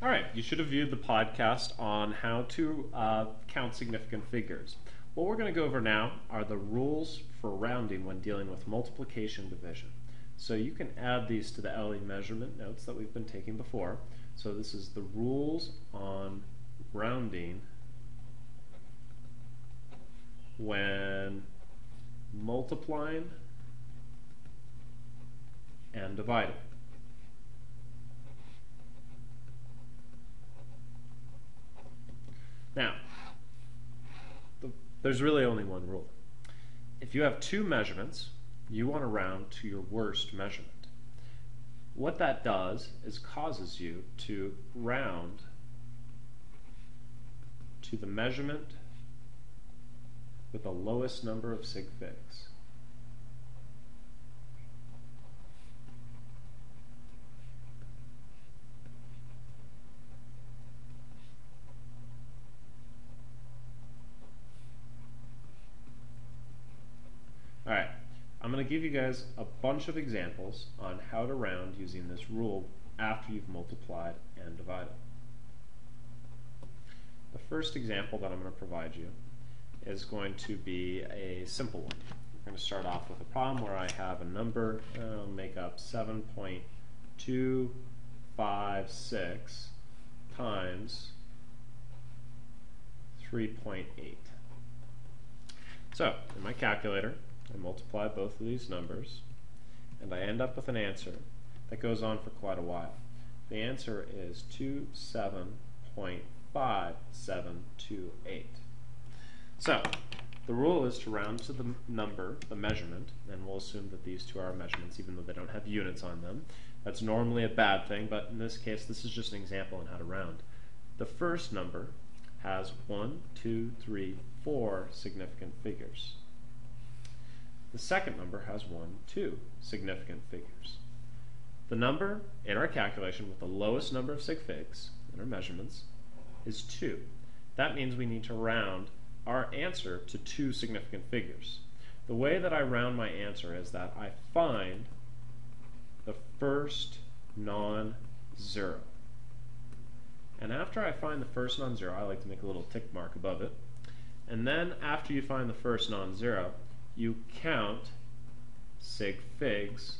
Alright, you should have viewed the podcast on how to count significant figures. What we're going to go over now are the rules for rounding when dealing with multiplication division. So you can add these to the LE measurement notes that we've been taking before. So this is the rules on rounding when multiplying and dividing. Now, there's really only one rule. If you have two measurements, you want to round to your worst measurement. What that does is causes you to round to the measurement with the lowest number of sig figs. Alright, I'm going to give you guys a bunch of examples on how to round using this rule after you've multiplied and divided. The first example that I'm going to provide you is going to be a simple one. We're going to start off with a problem where I have a number, I'll make up 7.256 times 3.8. So, in my calculator, I multiply both of these numbers, and I end up with an answer that goes on for quite a while. The answer is 27.5728. So, the rule is to round to the number, the measurement, and we'll assume that these two are measurements even though they don't have units on them. That's normally a bad thing, but in this case, this is just an example on how to round. The first number has 1, 2, 3, 4 significant figures. The second number has 1, 2 significant figures. The number in our calculation with the lowest number of sig figs in our measurements is 2. That means we need to round our answer to 2 significant figures. The way that I round my answer is that I find the first non-zero. And after I find the first non-zero, I like to make a little tick mark above it. And then after you find the first non-zero, you count sig figs,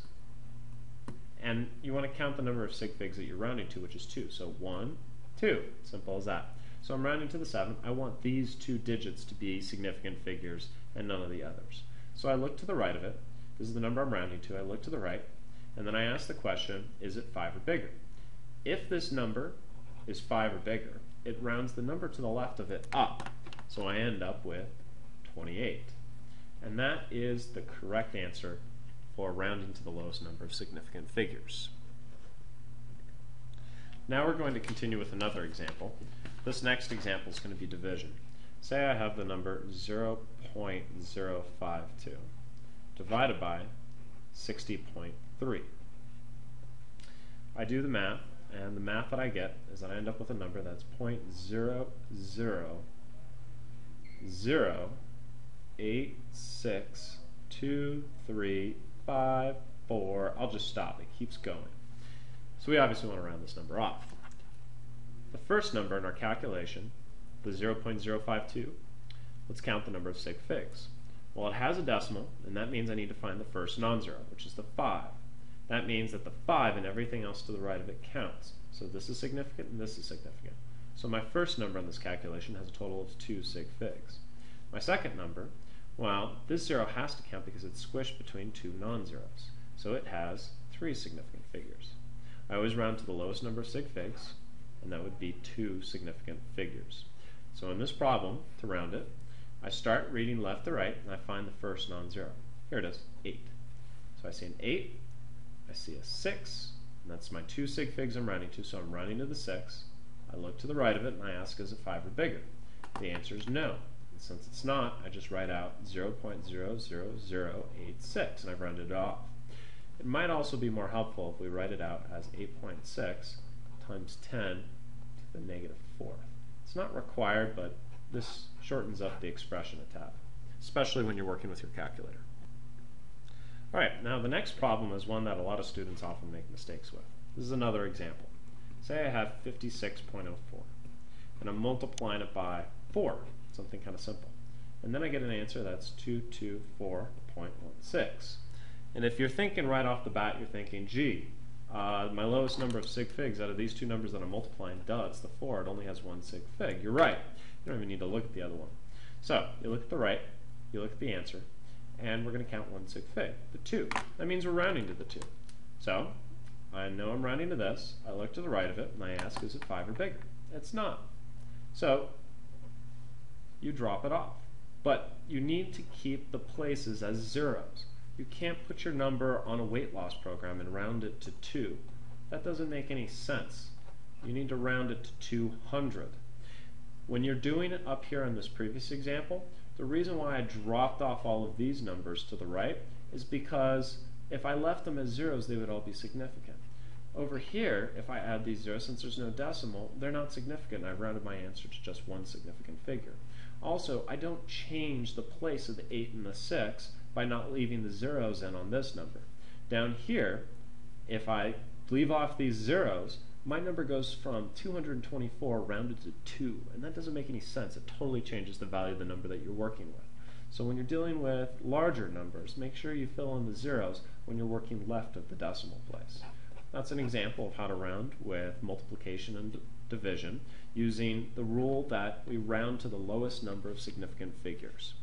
and you want to count the number of sig figs that you're rounding to, which is 2. So 1, 2, simple as that. So I'm rounding to the 7. I want these two digits to be significant figures and none of the others. So I look to the right of it. This is the number I'm rounding to. I look to the right, and then I ask the question, is it 5 or bigger? If this number is 5 or bigger, it rounds the number to the left of it up. So I end up with 28. And that is the correct answer for rounding to the lowest number of significant figures. Now we're going to continue with another example. This next example is going to be division. Say I have the number 0.052 divided by 60.3. I do the math, and the math that I get is that I end up with a number that's 0.0086235. I'll just stop. It keeps going. So we obviously want to round this number off. The first number in our calculation, the 0.052, let's count the number of sig figs. Well, it has a decimal, and that means I need to find the first non-zero, which is the 5. That means that the 5 and everything else to the right of it counts. So this is significant and this is significant. So my first number in this calculation has a total of 2 sig figs. My second number, well, this 0 has to count because it's squished between 2 non-zeros. So it has 3 significant figures. I always round to the lowest number of sig figs, and that would be 2 significant figures. So in this problem, to round it, I start reading left to right, and I find the first non-zero. Here it is, 8. So I see an 8, I see a 6, and that's my 2 sig figs I'm rounding to, so I'm rounding to the 6. I look to the right of it, and I ask, is it 5 or bigger? The answer is no. And since it's not, I just write out 0.00086, and I've rounded it off. It might also be more helpful if we write it out as 8.6 times 10 to the negative 4th. It's not required, but this shortens up the expression a tad, especially when you're working with your calculator. Alright, now the next problem is one that a lot of students often make mistakes with. This is another example. Say I have 56.04, and I'm multiplying it by 4, something kind of simple. And then I get an answer that's 224.16. And if you're thinking right off the bat, you're thinking, gee, my lowest number of sig figs out of these two numbers that I'm multiplying, it's the 4, it only has one sig fig. You're right. You don't even need to look at the other one. So you look at the right, you look at the answer, and we're going to count one sig fig, the 2. That means we're rounding to the 2. So I know I'm rounding to this. I look to the right of it, and I ask, is it 5 or bigger? It's not. So you drop it off. But you need to keep the places as zeros. You can't put your number on a weight loss program and round it to 2. That doesn't make any sense. You need to round it to 200. When you're doing it up here in this previous example, the reason why I dropped off all of these numbers to the right is because if I left them as zeros, they would all be significant. Over here, if I add these zeros, since there's no decimal, they're not significant. I've rounded my answer to just one significant figure. Also, I don't change the place of the 8 and the 6 by not leaving the zeros in on this number. Down here, if I leave off these zeros, my number goes from 224 rounded to 2, and that doesn't make any sense. It totally changes the value of the number that you're working with. So when you're dealing with larger numbers, make sure you fill in the zeros when you're working left of the decimal place. That's an example of how to round with multiplication and division using the rule that we round to the lowest number of significant figures.